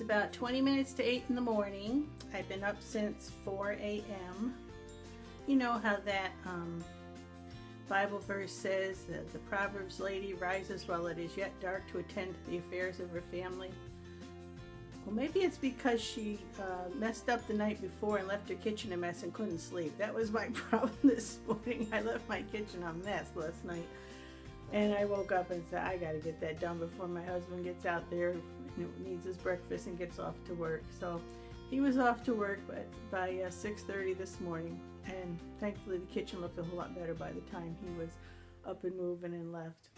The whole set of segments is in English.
about 20 minutes to 8 in the morning. I've been up since 4 a.m. You know how that Bible verse says that the Proverbs lady rises while it is yet dark to attend to the affairs of her family. Well, maybe it's because she messed up the night before and left her kitchen a mess and couldn't sleep. That was my problem this morning. I left my kitchen a mess last night. And I woke up and said, I got to get that done before my husband gets out there, needs his breakfast and gets off to work. So he was off to work by 6:30 this morning. And thankfully the kitchen looked a whole lot better by the time he was up and moving and left.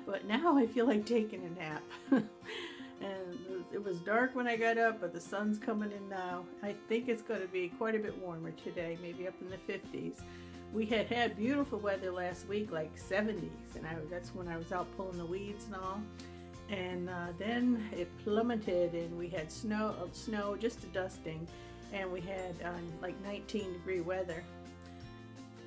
But now I feel like taking a nap. And it was dark when I got up, but the sun's coming in now. I think it's going to be quite a bit warmer today, maybe up in the 50s. We had beautiful weather last week, like 70s, and that's when I was out pulling the weeds and all. And then it plummeted, and we had snow, just a dusting, and we had like 19-degree weather.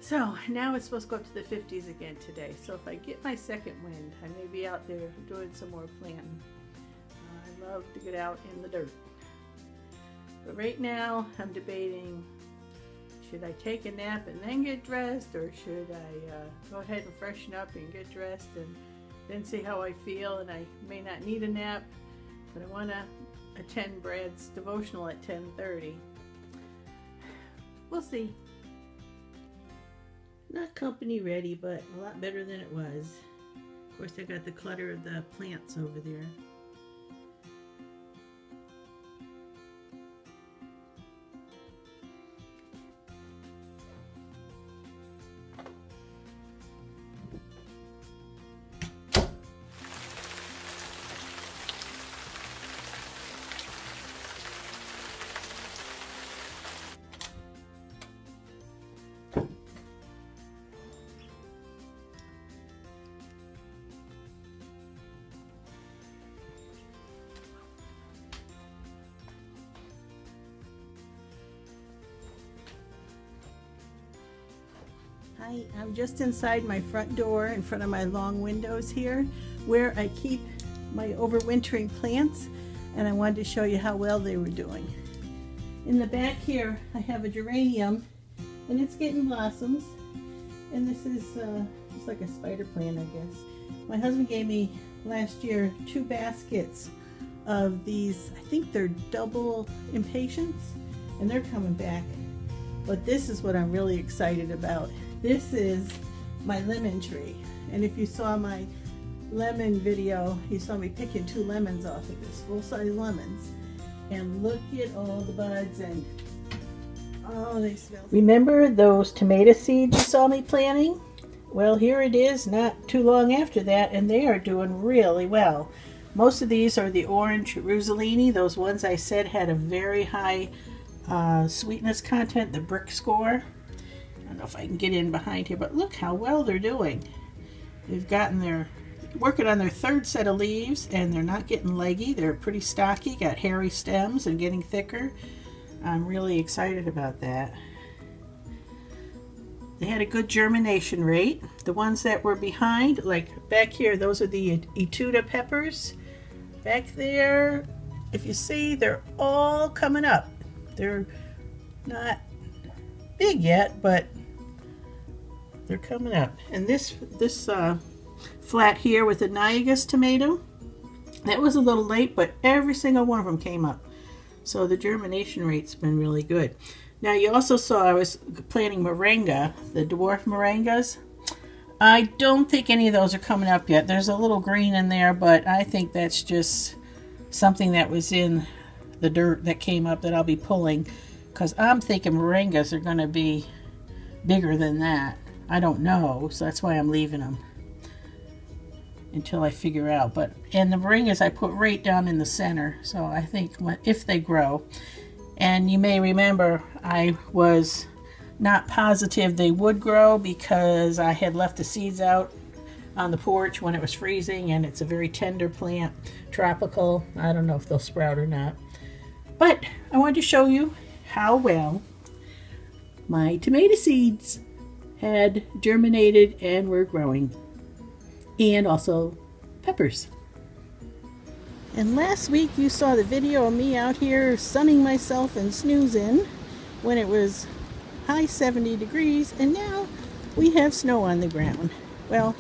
So now it's supposed to go up to the 50s again today. So if I get my second wind, I may be out there doing some more planting. I love to get out in the dirt. But right now I'm debating, should I take a nap and then get dressed, or should I go ahead and freshen up and get dressed and then see how I feel? And I may not need a nap, but I want to attend Brad's devotional at 10:30. We'll see. Not company ready, but a lot better than it was. Of course, I got the clutter of the plants over there. I'm just inside my front door in front of my long windows here, where I keep my overwintering plants, and I wanted to show you how well they were doing. In the back here I have a geranium, and it's getting blossoms, and this is just like a spider plant, I guess. My husband gave me last year 2 baskets of these, I think they're double impatiens, and they're coming back. But this is what I'm really excited about. This is my lemon tree, and if you saw my lemon video, you saw me picking 2 lemons off of this, full-size lemons, and look at all the buds, and oh, they smell. Remember those tomato seeds you saw me planting? Well, here it is not too long after that, and they are doing really well. Most of these are the orange Rossellini, those ones I said had a very high sweetness content, the brick score. I don't know if I can get in behind here, but look how well they're doing. They've gotten working on their 3rd set of leaves, and they're not getting leggy. They're pretty stocky, got hairy stems and getting thicker. I'm really excited about that. They had a good germination rate. The ones that were behind, like back here, those are the Etuda peppers. Back there, if you see, they're all coming up. They're not big yet, but they're coming up. And this flat here with the Niagas tomato, that was a little late, but every single one of them came up. So the germination rate's been really good. Now you also saw I was planting moringa, the dwarf moringas. I don't think any of those are coming up yet. There's a little green in there, but I think that's just something that was in the dirt that came up that I'll be pulling, because I'm thinking moringas are going to be bigger than that. I don't know, so that's why I'm leaving them until I figure out. And the moringas I put right down in the center, so I think if they grow. And you may remember I was not positive they would grow because I had left the seeds out on the porch when it was freezing, and it's a very tender plant, tropical. I don't know if they'll sprout or not. But I wanted to show you how well my tomato seeds had germinated and were growing. And also peppers. And last week you saw the video of me out here sunning myself and snoozing when it was high 70 degrees, and now we have snow on the ground. Well,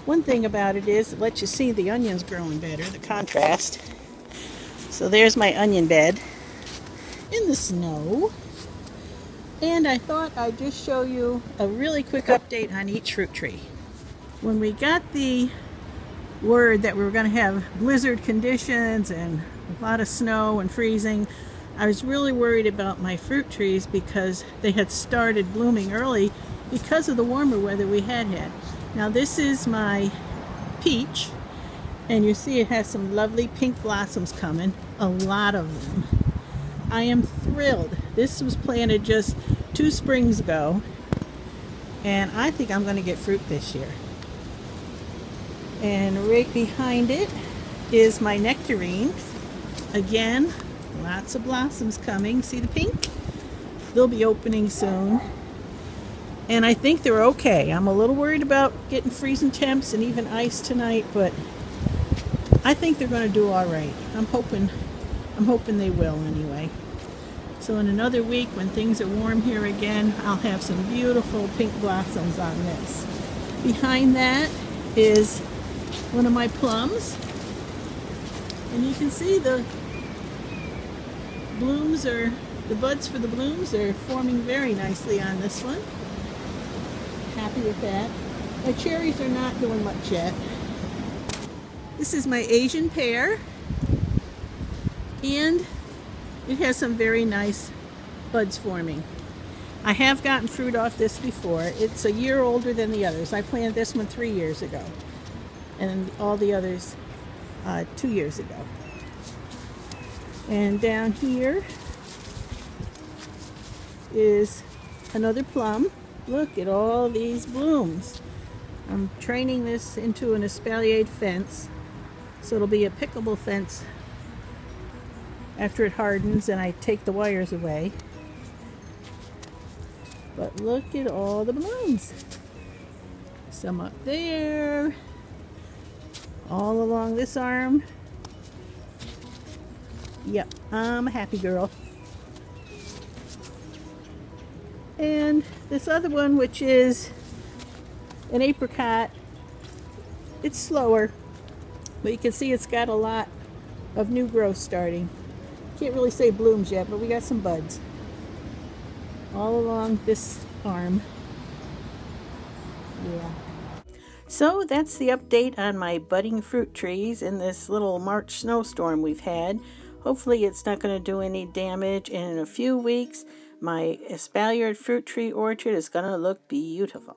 one thing about it is it lets you see the onions growing better, the contrast. So there's my onion bed in the snow. And I thought I'd just show you a really quick update on each fruit tree. When we got the word that we were going to have blizzard conditions and a lot of snow and freezing, I was really worried about my fruit trees because they had started blooming early because of the warmer weather we had had. Now this is my peach, and you see it has some lovely pink blossoms coming, a lot of them. I am thrilled. This was planted just 2 springs ago, and I think I'm going to get fruit this year. And right behind it is my nectarines. Again, lots of blossoms coming. See the pink? They'll be opening soon. And I think they're okay. I'm a little worried about getting freezing temps and even ice tonight, but I think they're going to do all right. I'm hoping they will anyway. So in another week, when things are warm here again, I'll have some beautiful pink blossoms on this. Behind that is one of my plums, and you can see the blooms the buds for the blooms are forming very nicely on this one. Happy with that. My cherries are not doing much yet. This is my Asian pear, and it has some very nice buds forming. I have gotten fruit off this before. It's a year older than the others. I planted this one 3 years ago, and all the others 2 years ago. And down here is another plum. Look at all these blooms. I'm training this into an espaliered fence, so it'll be a pickable fence after it hardens and I take the wires away. But look at all the blooms. Some up there, all along this arm. Yep, I'm a happy girl. And this other one, which is an apricot, it's slower, but you can see it's got a lot of new growth starting. Can't really say blooms yet, but we got some buds all along this arm. Yeah. So that's the update on my budding fruit trees in this little March snowstorm we've had. Hopefully it's not going to do any damage, and in a few weeks my espaliered fruit tree orchard is going to look beautiful.